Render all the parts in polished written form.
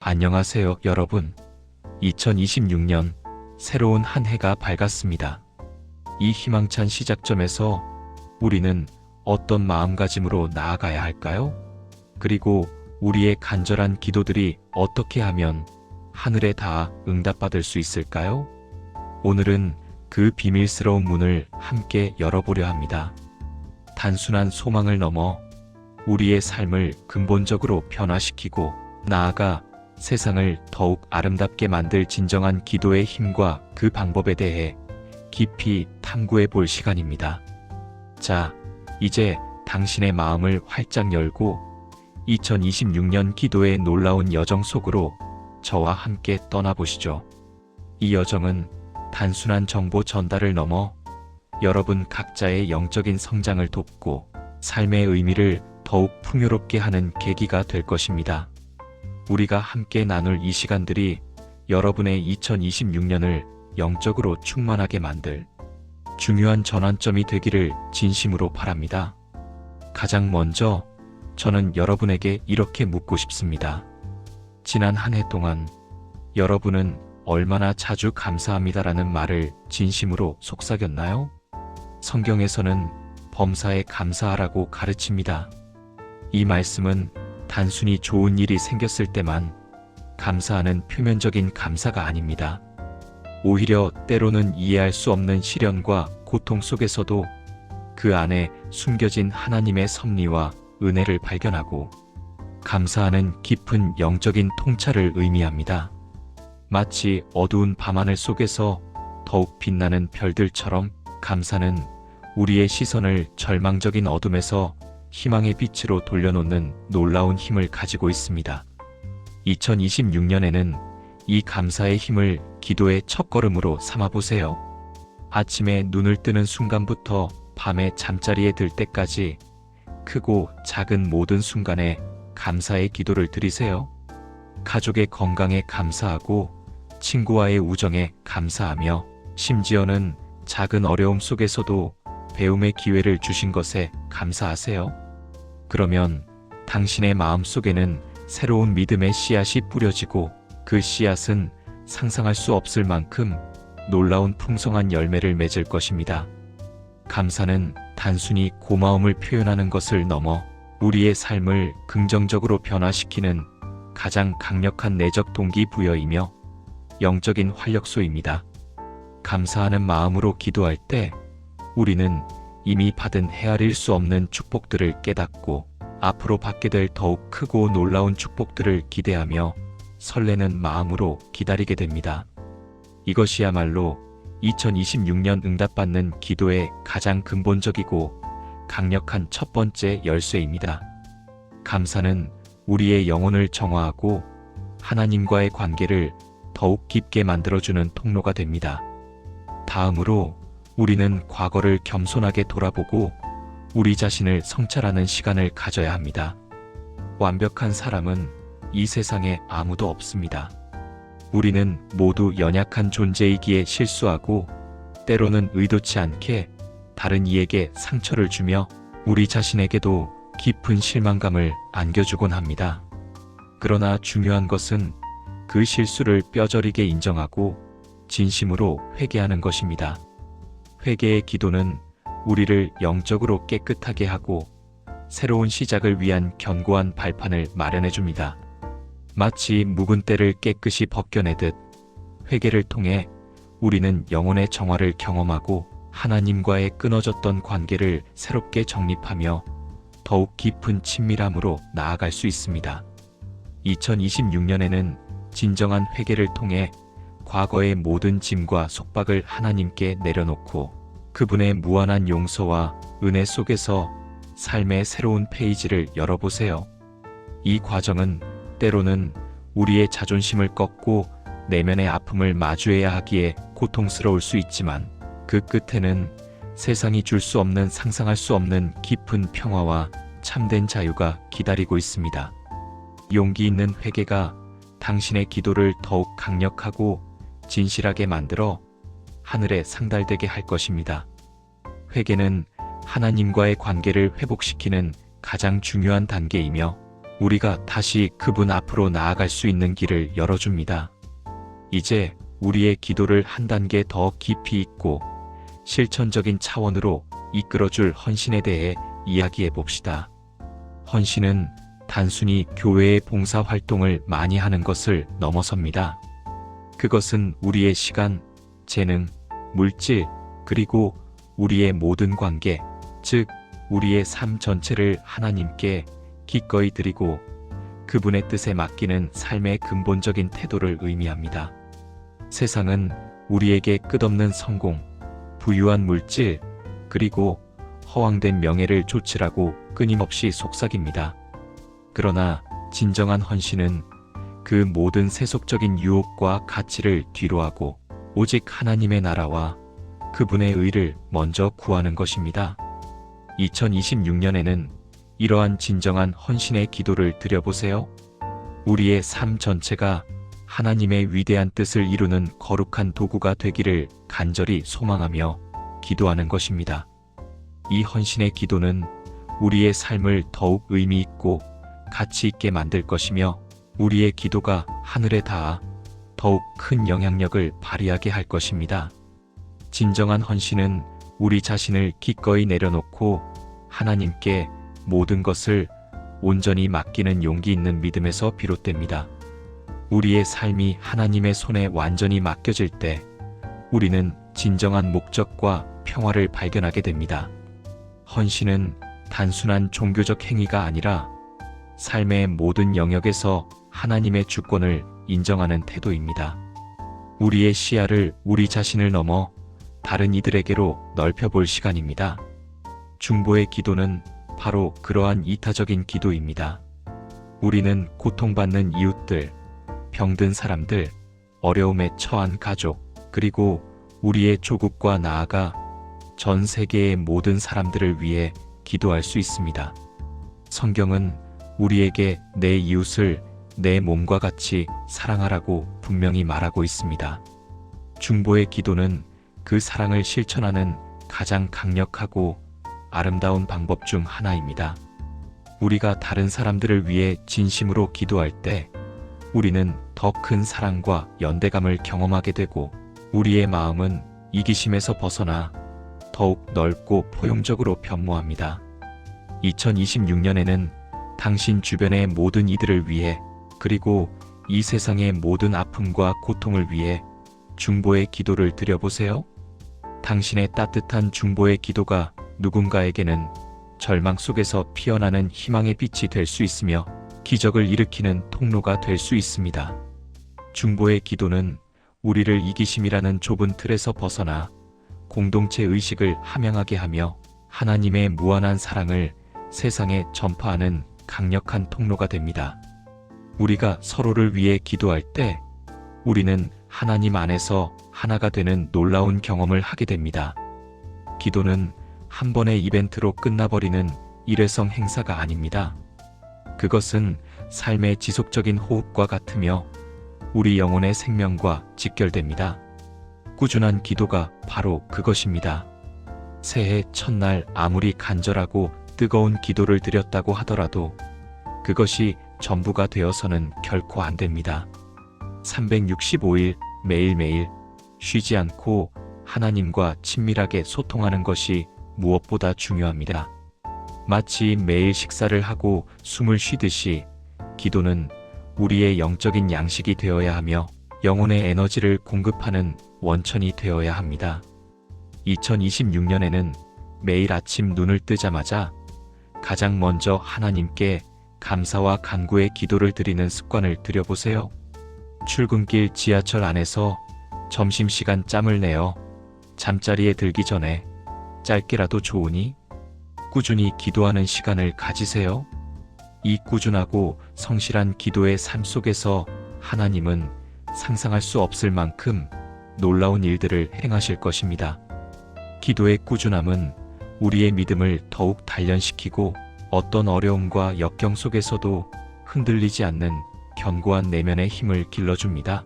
안녕하세요, 여러분. 2026년 새로운 한 해가 밝았습니다. 이 희망찬 시작점에서 우리는 어떤 마음가짐으로 나아가야 할까요? 그리고 우리의 간절한 기도들이 어떻게 하면 하늘에 닿아 응답받을 수 있을까요? 오늘은 그 비밀스러운 문을 함께 열어보려 합니다. 단순한 소망을 넘어 우리의 삶을 근본적으로 변화시키고 나아가 세상을 더욱 아름답게 만들 진정한 기도의 힘과 그 방법에 대해 깊이 탐구해 볼 시간입니다. 자, 이제 당신의 마음을 활짝 열고 2026년 기도의 놀라운 여정 속으로 저와 함께 떠나보시죠. 이 여정은 단순한 정보 전달을 넘어 여러분 각자의 영적인 성장을 돕고 삶의 의미를 더욱 풍요롭게 하는 계기가 될 것입니다. 우리가 함께 나눌 이 시간들이 여러분의 2026년을 영적으로 충만하게 만들 중요한 전환점이 되기를 진심으로 바랍니다. 가장 먼저 저는 여러분에게 이렇게 묻고 싶습니다. 지난 한 해 동안 여러분은 얼마나 자주 감사합니다라는 말을 진심으로 속삭였나요? 성경에서는 범사에 감사하라고 가르칩니다. 이 말씀은 단순히 좋은 일이 생겼을 때만 감사하는 표면적인 감사가 아닙니다. 오히려 때로는 이해할 수 없는 시련과 고통 속에서도 그 안에 숨겨진 하나님의 섭리와 은혜를 발견하고 감사하는 깊은 영적인 통찰을 의미합니다. 마치 어두운 밤하늘 속에서 더욱 빛나는 별들처럼 감사는 우리의 시선을 절망적인 어둠에서 희망의 빛으로 돌려놓는 놀라운 힘을 가지고 있습니다. 2026년에는 이 감사의 힘을 기도의 첫걸음으로 삼아보세요. 아침에 눈을 뜨는 순간부터 밤에 잠자리에 들 때까지 크고 작은 모든 순간에 감사의 기도를 드리세요. 가족의 건강에 감사하고 친구와의 우정에 감사하며 심지어는 작은 어려움 속에서도 배움의 기회를 주신 것에 감사하세요. 그러면 당신의 마음속에는 새로운 믿음의 씨앗이 뿌려지고 그 씨앗은 상상할 수 없을 만큼 놀라운 풍성한 열매를 맺을 것입니다. 감사는 단순히 고마움을 표현하는 것을 넘어 우리의 삶을 긍정적으로 변화시키는 가장 강력한 내적 동기부여이며 영적인 활력소입니다. 감사하는 마음으로 기도할 때 우리는 이미 받은 헤아릴 수 없는 축복들을 깨닫고 앞으로 받게 될 더욱 크고 놀라운 축복들을 기대하며 설레는 마음으로 기다리게 됩니다. 이것이야말로 2026년 응답받는 기도의 가장 근본적이고 강력한 첫 번째 열쇠입니다. 감사는 우리의 영혼을 정화하고 하나님과의 관계를 더욱 깊게 만들어주는 통로가 됩니다. 다음으로 우리는 과거를 겸손하게 돌아보고 우리 자신을 성찰하는 시간을 가져야 합니다. 완벽한 사람은 이 세상에 아무도 없습니다. 우리는 모두 연약한 존재이기에 실수하고 때로는 의도치 않게 다른 이에게 상처를 주며 우리 자신에게도 깊은 실망감을 안겨주곤 합니다. 그러나 중요한 것은 그 실수를 뼈저리게 인정하고 진심으로 회개하는 것입니다. 회개의 기도는 우리를 영적으로 깨끗하게 하고 새로운 시작을 위한 견고한 발판을 마련해 줍니다. 마치 묵은 때를 깨끗이 벗겨내듯 회개를 통해 우리는 영혼의 정화를 경험하고 하나님과의 끊어졌던 관계를 새롭게 정립하며 더욱 깊은 친밀함으로 나아갈 수 있습니다. 2026년에는 진정한 회개를 통해 과거의 모든 짐과 속박을 하나님께 내려놓고 그분의 무한한 용서와 은혜 속에서 삶의 새로운 페이지를 열어보세요. 이 과정은 때로는 우리의 자존심을 꺾고 내면의 아픔을 마주해야 하기에 고통스러울 수 있지만 그 끝에는 세상이 줄 수 없는 상상할 수 없는 깊은 평화와 참된 자유가 기다리고 있습니다. 용기 있는 회개가 당신의 기도를 더욱 강력하고 진실하게 만들어 하늘에 상달되게 할 것입니다. 회개는 하나님과의 관계를 회복시키는 가장 중요한 단계이며 우리가 다시 그분 앞으로 나아갈 수 있는 길을 열어줍니다. 이제 우리의 기도를 한 단계 더 깊이 있고 실천적인 차원으로 이끌어줄 헌신에 대해 이야기해 봅시다. 헌신은 단순히 교회의 봉사 활동을 많이 하는 것을 넘어섭니다. 그것은 우리의 시간, 재능, 물질, 그리고 우리의 모든 관계, 즉 우리의 삶 전체를 하나님께 기꺼이 드리고 그분의 뜻에 맡기는 삶의 근본적인 태도를 의미합니다. 세상은 우리에게 끝없는 성공, 부유한 물질, 그리고 허황된 명예를 좇으라고 끊임없이 속삭입니다. 그러나 진정한 헌신은 그 모든 세속적인 유혹과 가치를 뒤로하고 오직 하나님의 나라와 그분의 의를 먼저 구하는 것입니다. 2026년에는 이러한 진정한 헌신의 기도를 드려보세요. 우리의 삶 전체가 하나님의 위대한 뜻을 이루는 거룩한 도구가 되기를 간절히 소망하며 기도하는 것입니다. 이 헌신의 기도는 우리의 삶을 더욱 의미 있고 가치 있게 만들 것이며 우리의 기도가 하늘에 닿아 더욱 큰 영향력을 발휘하게 할 것입니다. 진정한 헌신은 우리 자신을 기꺼이 내려놓고 하나님께 모든 것을 온전히 맡기는 용기 있는 믿음에서 비롯됩니다. 우리의 삶이 하나님의 손에 완전히 맡겨질 때 우리는 진정한 목적과 평화를 발견하게 됩니다. 헌신은 단순한 종교적 행위가 아니라 삶의 모든 영역에서 하나님의 주권을 인정하는 태도입니다. 우리의 시야를 우리 자신을 넘어 다른 이들에게로 넓혀볼 시간입니다. 중보의 기도는 바로 그러한 이타적인 기도입니다. 우리는 고통받는 이웃들, 병든 사람들, 어려움에 처한 가족, 그리고 우리의 조국과 나아가 전 세계의 모든 사람들을 위해 기도할 수 있습니다. 성경은 우리에게 내 이웃을 내 몸과 같이 사랑하라고 분명히 말하고 있습니다. 중보의 기도는 그 사랑을 실천하는 가장 강력하고 아름다운 방법 중 하나입니다. 우리가 다른 사람들을 위해 진심으로 기도할 때 우리는 더 큰 사랑과 연대감을 경험하게 되고 우리의 마음은 이기심에서 벗어나 더욱 넓고 포용적으로 변모합니다. 2026년에는 당신 주변의 모든 이들을 위해 그리고 이 세상의 모든 아픔과 고통을 위해 중보의 기도를 드려보세요. 당신의 따뜻한 중보의 기도가 누군가에게는 절망 속에서 피어나는 희망의 빛이 될 수 있으며 기적을 일으키는 통로가 될 수 있습니다. 중보의 기도는 우리를 이기심이라는 좁은 틀에서 벗어나 공동체 의식을 함양하게 하며 하나님의 무한한 사랑을 세상에 전파하는 강력한 통로가 됩니다. 우리가 서로를 위해 기도할 때 우리는 하나님 안에서 하나가 되는 놀라운 경험을 하게 됩니다. 기도는 한 번의 이벤트로 끝나버리는 일회성 행사가 아닙니다. 그것은 삶의 지속적인 호흡과 같으며 우리 영혼의 생명과 직결됩니다. 꾸준한 기도가 바로 그것입니다. 새해 첫날 아무리 간절하고 뜨거운 기도를 드렸다고 하더라도 그것이 전부가 되어서는 결코 안 됩니다. 365일 매일매일 쉬지 않고 하나님과 친밀하게 소통하는 것이 무엇보다 중요합니다. 마치 매일 식사를 하고 숨을 쉬듯이 기도는 우리의 영적인 양식이 되어야 하며 영혼의 에너지를 공급하는 원천이 되어야 합니다. 2026년에는 매일 아침 눈을 뜨자마자 가장 먼저 하나님께 감사와 간구의 기도를 드리는 습관을 들여보세요. 출근길 지하철 안에서 점심시간 짬을 내어 잠자리에 들기 전에 짧게라도 좋으니 꾸준히 기도하는 시간을 가지세요. 이 꾸준하고 성실한 기도의 삶 속에서 하나님은 상상할 수 없을 만큼 놀라운 일들을 행하실 것입니다. 기도의 꾸준함은 우리의 믿음을 더욱 단련시키고 어떤 어려움과 역경 속에서도 흔들리지 않는 견고한 내면의 힘을 길러줍니다.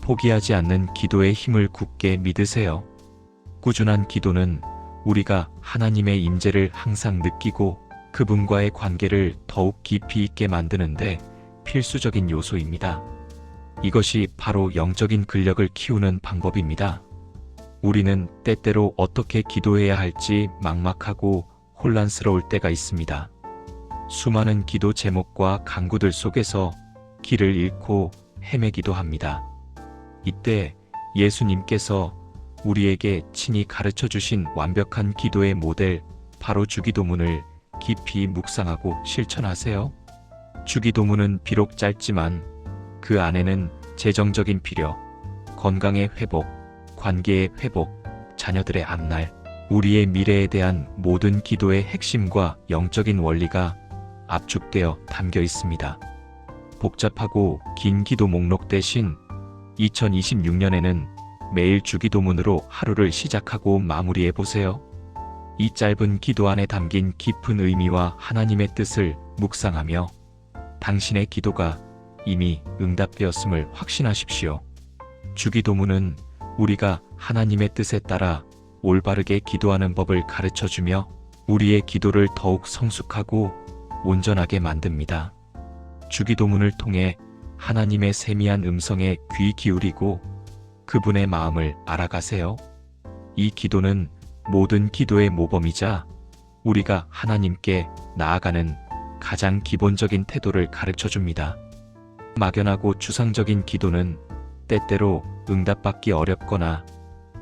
포기하지 않는 기도의 힘을 굳게 믿으세요. 꾸준한 기도는 우리가 하나님의 임재를 항상 느끼고 그분과의 관계를 더욱 깊이 있게 만드는데 필수적인 요소입니다. 이것이 바로 영적인 근력을 키우는 방법입니다. 우리는 때때로 어떻게 기도해야 할지 막막하고 혼란스러울 때가 있습니다. 수많은 기도 제목과 간구들 속에서 길을 잃고 헤매기도 합니다. 이때 예수님께서 우리에게 친히 가르쳐 주신 완벽한 기도의 모델, 바로 주기도문을 깊이 묵상하고 실천하세요. 주기도문은 비록 짧지만 그 안에는 재정적인 필요, 건강의 회복, 관계의 회복, 자녀들의 앞날, 우리의 미래에 대한 모든 기도의 핵심과 영적인 원리가 압축되어 담겨 있습니다. 복잡하고 긴 기도 목록 대신 2026년에는 매일 주기도문으로 하루를 시작하고 마무리해 보세요. 이 짧은 기도 안에 담긴 깊은 의미와 하나님의 뜻을 묵상하며 당신의 기도가 이미 응답되었음을 확신하십시오. 주기도문은 우리가 하나님의 뜻에 따라 올바르게 기도하는 법을 가르쳐주며 우리의 기도를 더욱 성숙하고 온전하게 만듭니다. 주기도문을 통해 하나님의 세미한 음성에 귀 기울이고 그분의 마음을 알아가세요. 이 기도는 모든 기도의 모범이자 우리가 하나님께 나아가는 가장 기본적인 태도를 가르쳐줍니다. 막연하고 추상적인 기도는 때때로 응답받기 어렵거나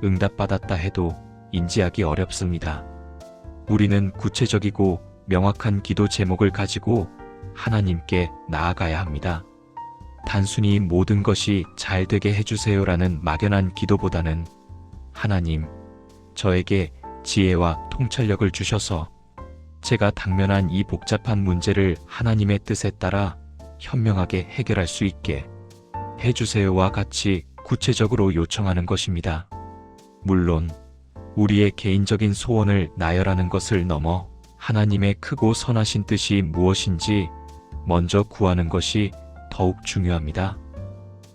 응답받았다 해도 인지하기 어렵습니다. 우리는 구체적이고 명확한 기도 제목을 가지고 하나님께 나아가야 합니다. 단순히 모든 것이 잘 되게 해주세요라는 막연한 기도보다는 하나님, 저에게 지혜와 통찰력을 주셔서 제가 당면한 이 복잡한 문제를 하나님의 뜻에 따라 현명하게 해결할 수 있게 해주세요와 같이 구체적으로 요청하는 것입니다. 물론 우리의 개인적인 소원을 나열하는 것을 넘어 하나님의 크고 선하신 뜻이 무엇인지 먼저 구하는 것이 더욱 중요합니다.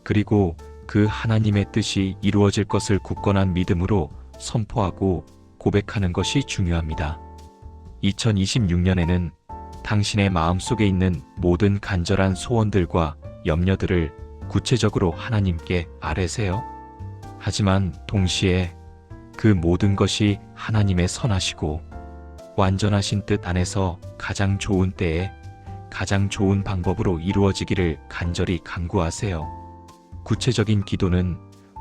그리고 그 하나님의 뜻이 이루어질 것을 굳건한 믿음으로 선포하고 고백하는 것이 중요합니다. 2026년에는 당신의 마음속에 있는 모든 간절한 소원들과 염려들을 구체적으로 하나님께 아뢰세요. 하지만 동시에 그 모든 것이 하나님의 선하시고 완전하신 뜻 안에서 가장 좋은 때에 가장 좋은 방법으로 이루어지기를 간절히 간구하세요. 구체적인 기도는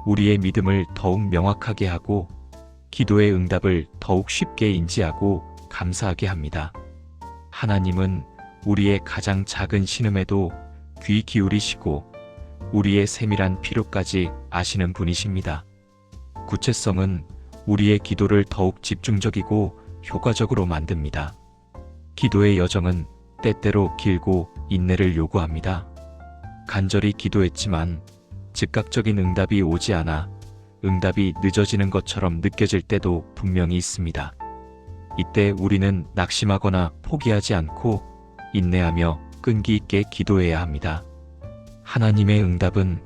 우리의 믿음을 더욱 명확하게 하고 기도의 응답을 더욱 쉽게 인지하고 감사하게 합니다. 하나님은 우리의 가장 작은 신음에도 귀 기울이시고 우리의 세밀한 필요까지 아시는 분이십니다. 구체성은 우리의 기도를 더욱 집중적이고 효과적으로 만듭니다. 기도의 여정은 때때로 길고 인내를 요구합니다. 간절히 기도했지만 즉각적인 응답이 오지 않아 응답이 늦어지는 것처럼 느껴질 때도 분명히 있습니다. 이때 우리는 낙심하거나 포기하지 않고 인내하며 끈기 있게 기도해야 합니다. 하나님의 응답은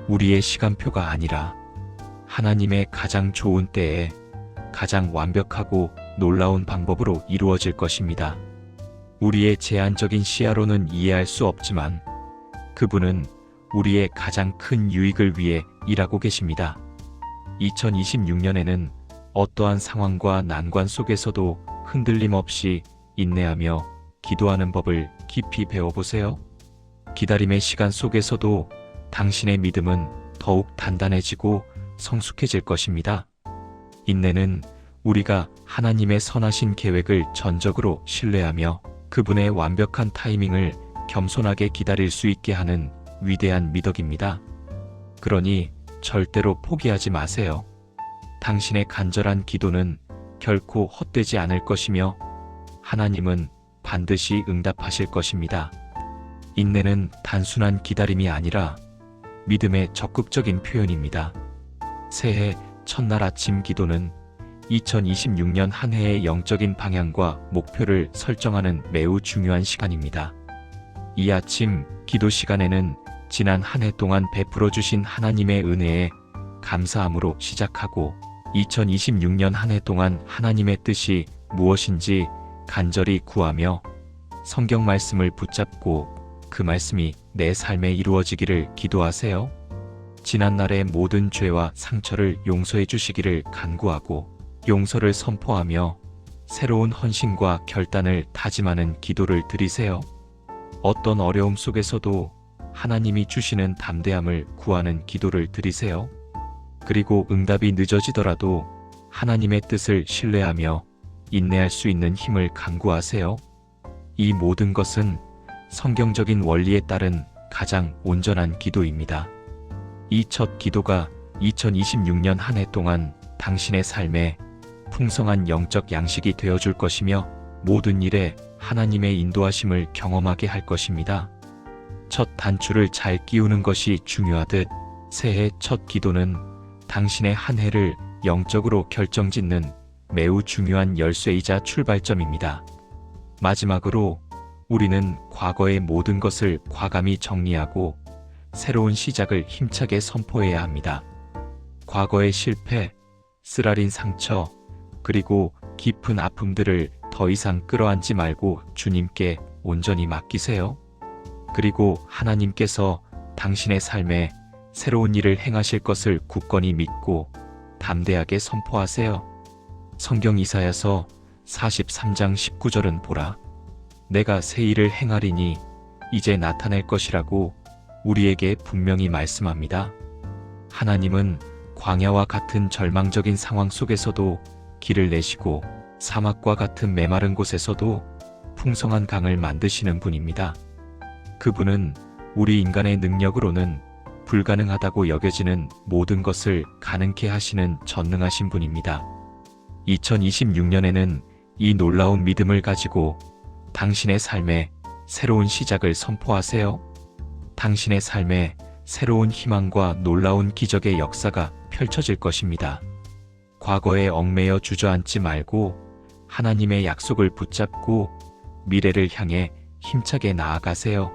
우리의 시간표가 아니라 하나님의 가장 좋은 때에 가장 완벽하고 놀라운 방법으로 이루어질 것입니다. 우리의 제한적인 시야로는 이해할 수 없지만 그분은 우리의 가장 큰 유익을 위해 일하고 계십니다. 2026년에는 어떠한 상황과 난관 속에서도 흔들림 없이 인내하며 기도하는 법을 깊이 배워보세요. 기다림의 시간 속에서도 당신의 믿음은 더욱 단단해지고 성숙해질 것입니다. 인내는 우리가 하나님의 선하신 계획을 전적으로 신뢰하며 그분의 완벽한 타이밍을 겸손하게 기다릴 수 있게 하는 위대한 미덕입니다. 그러니 절대로 포기하지 마세요. 당신의 간절한 기도는 결코 헛되지 않을 것이며 하나님은 반드시 응답하실 것입니다. 인내는 단순한 기다림이 아니라 믿음의 적극적인 표현입니다. 새해 첫날 아침 기도는 2026년 한 해의 영적인 방향과 목표를 설정하는 매우 중요한 시간입니다. 이 아침 기도 시간에는 지난 한 해 동안 베풀어 주신 하나님의 은혜에 감사함으로 시작하고 2026년 한 해 동안 하나님의 뜻이 무엇인지 간절히 구하며 성경 말씀을 붙잡고 그 말씀이 내 삶에 이루어지기를 기도하세요. 지난날의 모든 죄와 상처를 용서해 주시기를 간구하고 용서를 선포하며 새로운 헌신과 결단을 다짐하는 기도를 드리세요. 어떤 어려움 속에서도 하나님이 주시는 담대함을 구하는 기도를 드리세요. 그리고 응답이 늦어지더라도 하나님의 뜻을 신뢰하며 인내할 수 있는 힘을 간구하세요. 이 모든 것은 성경적인 원리에 따른 가장 온전한 기도입니다. 이 첫 기도가 2026년 한 해 동안 당신의 삶에 풍성한 영적 양식이 되어줄 것이며 모든 일에 하나님의 인도하심을 경험하게 할 것입니다. 첫 단추를 잘 끼우는 것이 중요하듯 새해 첫 기도는 당신의 한 해를 영적으로 결정짓는 매우 중요한 열쇠이자 출발점입니다. 마지막으로 우리는 과거의 모든 것을 과감히 정리하고 새로운 시작을 힘차게 선포해야 합니다. 과거의 실패, 쓰라린 상처, 그리고 깊은 아픔들을 더 이상 끌어안지 말고 주님께 온전히 맡기세요. 그리고 하나님께서 당신의 삶에 새로운 일을 행하실 것을 굳건히 믿고 담대하게 선포하세요. 성경 이사야서 43장 19절은 보라. 내가 새 일을 행하리니 이제 나타낼 것이라고 우리에게 분명히 말씀합니다. 하나님은 광야와 같은 절망적인 상황 속에서도 길을 내시고 사막과 같은 메마른 곳에서도 풍성한 강을 만드시는 분입니다. 그분은 우리 인간의 능력으로는 불가능하다고 여겨지는 모든 것을 가능케 하시는 전능하신 분입니다. 2026년에는 이 놀라운 믿음을 가지고 당신의 삶에 새로운 시작을 선포하세요. 당신의 삶에 새로운 희망과 놀라운 기적의 역사가 펼쳐질 것입니다. 과거에 얽매여 주저앉지 말고 하나님의 약속을 붙잡고 미래를 향해 힘차게 나아가세요.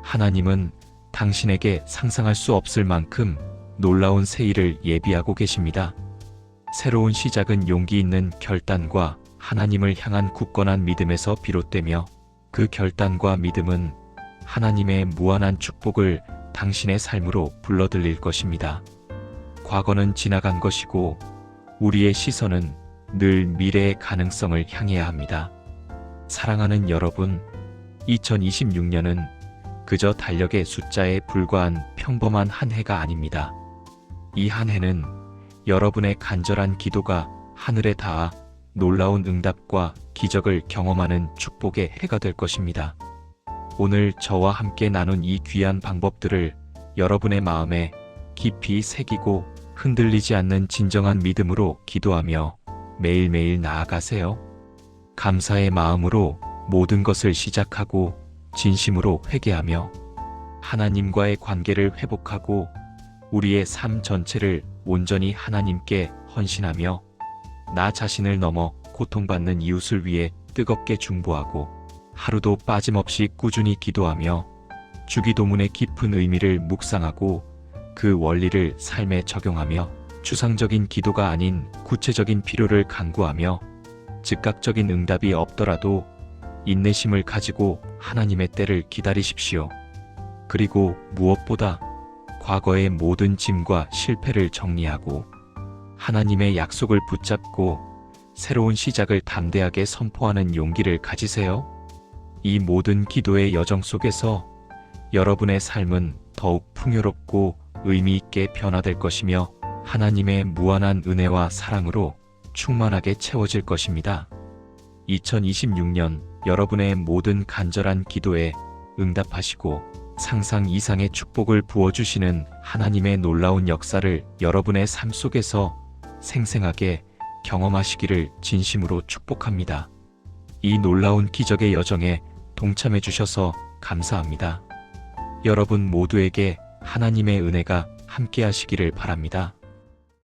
하나님은 당신에게 상상할 수 없을 만큼 놀라운 새 일을 예비하고 계십니다. 새로운 시작은 용기 있는 결단과 하나님을 향한 굳건한 믿음에서 비롯되며 그 결단과 믿음은 하나님의 무한한 축복을 당신의 삶으로 불러들일 것입니다. 과거는 지나간 것이고 우리의 시선은 늘 미래의 가능성을 향해야 합니다. 사랑하는 여러분, 2026년은 그저 달력의 숫자에 불과한 평범한 한 해가 아닙니다. 이 한 해는 여러분의 간절한 기도가 하늘에 닿아 놀라운 응답과 기적을 경험하는 축복의 해가 될 것입니다. 오늘 저와 함께 나눈 이 귀한 방법들을 여러분의 마음에 깊이 새기고 흔들리지 않는 진정한 믿음으로 기도하며 매일매일 나아가세요. 감사의 마음으로 모든 것을 시작하고 진심으로 회개하며 하나님과의 관계를 회복하고 우리의 삶 전체를 온전히 하나님께 헌신하며 나 자신을 넘어 고통받는 이웃을 위해 뜨겁게 중보하고 하루도 빠짐없이 꾸준히 기도하며 주기도문의 깊은 의미를 묵상하고 그 원리를 삶에 적용하며 추상적인 기도가 아닌 구체적인 필요를 간구하며 즉각적인 응답이 없더라도 인내심을 가지고 하나님의 때를 기다리십시오. 그리고 무엇보다 과거의 모든 짐과 실패를 정리하고 하나님의 약속을 붙잡고 새로운 시작을 담대하게 선포하는 용기를 가지세요. 이 모든 기도의 여정 속에서 여러분의 삶은 더욱 풍요롭고 의미 있게 변화될 것이며 하나님의 무한한 은혜와 사랑으로 충만하게 채워질 것입니다. 2026년 여러분의 모든 간절한 기도에 응답하시고 상상 이상의 축복을 부어주시는 하나님의 놀라운 역사를 여러분의 삶 속에서 생생하게 경험하시기를 진심으로 축복합니다. 이 놀라운 기적의 여정에 동참해 주셔서 감사합니다. 여러분 모두에게 하나님의 은혜가 함께 하시기를 바랍니다.